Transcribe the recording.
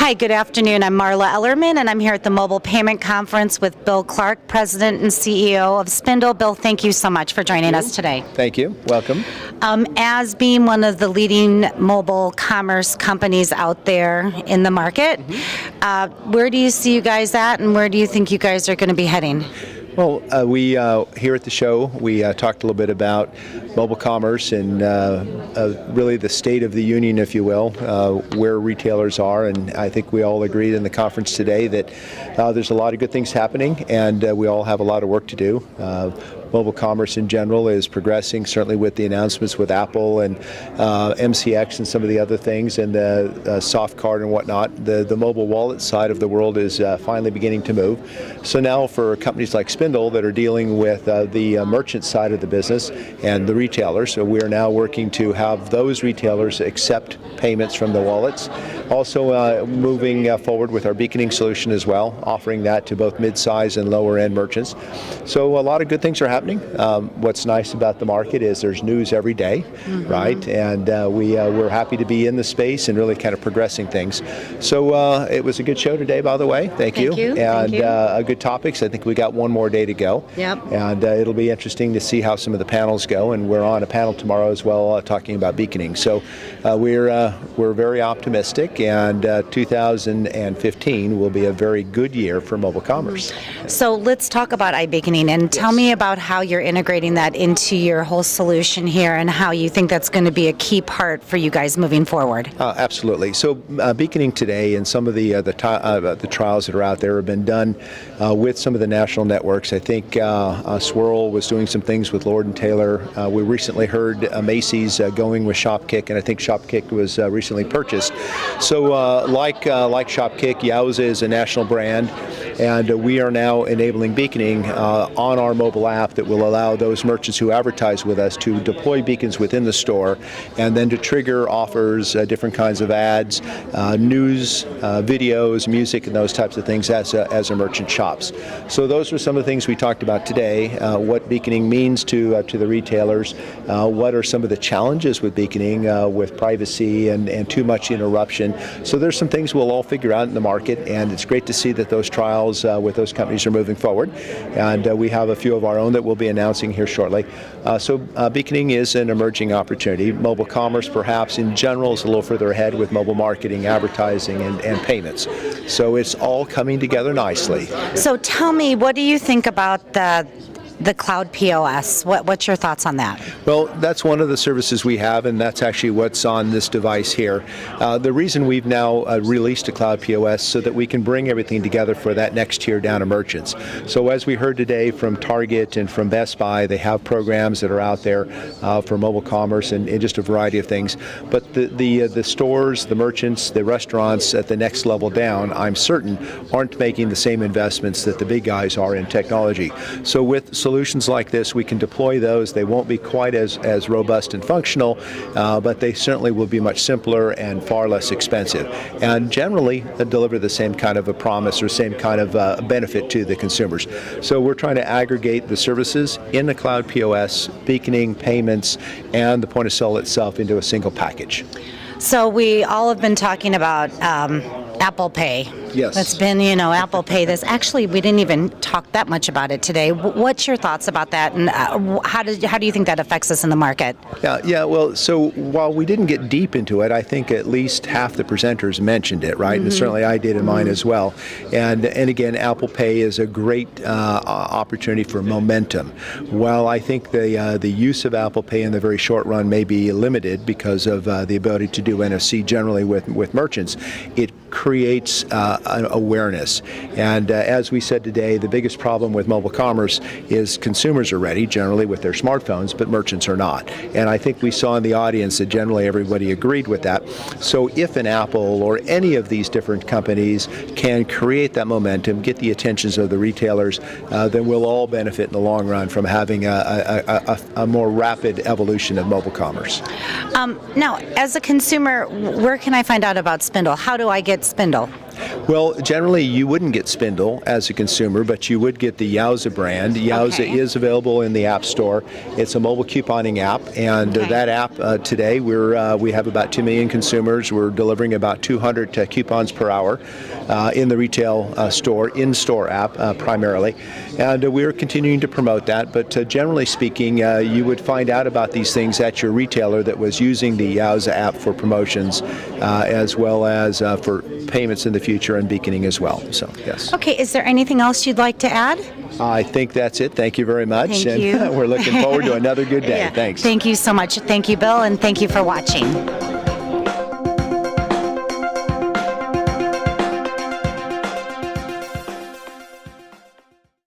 Hi, good afternoon. I'm Marla Ellerman, and I'm here at the Mobile Payment Conference with Bill Clark, President and CEO of Spindle. Bill, thank you so much for joining us today. Thank you. Welcome. As being one of the leading mobile commerce companies out there in the market, where do you see you guys at, and where do you think you guys are going to be heading? Well, we here at the show, we talked a little bit about mobile commerce and really the state of the union, if you will, where retailers are. And I think we all agreed in the conference today that there's a lot of good things happening, and we all have a lot of work to do. Mobile commerce in general is progressing, certainly with the announcements with Apple and MCX and some of the other things, and the soft card and whatnot. The mobile wallet side of the world is finally beginning to move. So now for companies like Spindle that are dealing with the merchant side of the business and the retailers, so we are now working to have those retailers accept payments from the wallets. Also moving forward with our beaconing solution as well, offering that to both mid-size and lower-end merchants. So a lot of good things are happening. What's nice about the market is there's news every day, right? And we're happy to be in the space and really kind of progressing things. So it was a good show today, by the way. Thank you. And good topics. I think we got one more day to go. Yep. And it'll be interesting to see how some of the panels go. And we're on a panel tomorrow as well talking about beaconing. So we're very optimistic, and 2015 will be a very good year for mobile commerce. So let's talk about iBeaconing, and tell me about how you're integrating that into your whole solution here, and how you think that's going to be a key part for you guys moving forward. Absolutely. So beaconing today, and some of the trials that are out there have been done with some of the national networks. I think Swirl was doing some things with Lord & Taylor. We recently heard Macy's going with Shopkick, and I think Shopkick was recently purchased. So like Shopkick, Yowza is a national brand, and we are now enabling beaconing on our mobile app that will allow those merchants who advertise with us to deploy beacons within the store, and then to trigger offers, different kinds of ads, news, videos, music, and those types of things as a merchant shops. So those are some of the things we talked about today, what beaconing means to the retailers, what are some of the challenges with beaconing with privacy and too much interruption. So there's some things we'll all figure out in the market, and it's great to see that those trials with those companies are moving forward. And we have a few of our own that we'll be announcing here shortly. So beaconing is an emerging opportunity. Mobile commerce, perhaps in general, is a little further ahead with mobile marketing, advertising, and payments. So it's all coming together nicely. So tell me, what do you think about the cloud POS? What's your thoughts on that? Well, that's one of the services we have, and that's actually what's on this device here. The reason we've now released a cloud POS so that we can bring everything together for that next tier down to merchants. So as we heard today from Target and from Best Buy, they have programs that are out there for mobile commerce and just a variety of things. But the stores, the merchants, the restaurants at the next level down, I'm certain, aren't making the same investments that the big guys are in technology. So with solutions like this, we can deploy those. They won't be quite as robust and functional, but they certainly will be much simpler and far less expensive, and generally deliver the same kind of a promise or same kind of benefit to the consumers. So we're trying to aggregate the services in the cloud POS, beaconing, payments, and the point of sale itself into a single package. So we all have been talking about Apple Pay. Yes. It's been, Apple Pay. Actually, we didn't even talk that much about it today. What's your thoughts about that, and how do you think that affects us in the market? Yeah. Well, so while we didn't get deep into it, I think at least half the presenters mentioned it, right? And certainly I did in mine as well. And again, Apple Pay is a great opportunity for momentum. While I think the use of Apple Pay in the very short run may be limited because of the ability to do NFC generally with merchants, it creates awareness. And as we said today, the biggest problem with mobile commerce is consumers are ready generally with their smartphones, but merchants are not. And I think we saw in the audience that generally everybody agreed with that. So if an Apple or any of these different companies can create that momentum, get the attentions of the retailers, then we'll all benefit in the long run from having a more rapid evolution of mobile commerce. Now, as a consumer, where can I find out about Spindle? How do I get Spindle? Well, generally you wouldn't get Spindle as a consumer, but you would get the Yowza brand. Yowza Okay. is available in the App Store. It's a mobile couponing app, and Okay. that app today we have about 2 million consumers. We're delivering about 200 coupons per hour in the retail store, in-store app primarily, and we're continuing to promote that. But generally speaking, you would find out about these things at your retailer that was using the Yowza app for promotions, as well as for payments in the future and beaconing as well. So yes. Okay, is there anything else you'd like to add? I think that's it. Thank you very much. Thank and you. we're looking forward to another good day. Yeah. Thanks. Thank you so much. Thank you, Bill, and thank you for watching.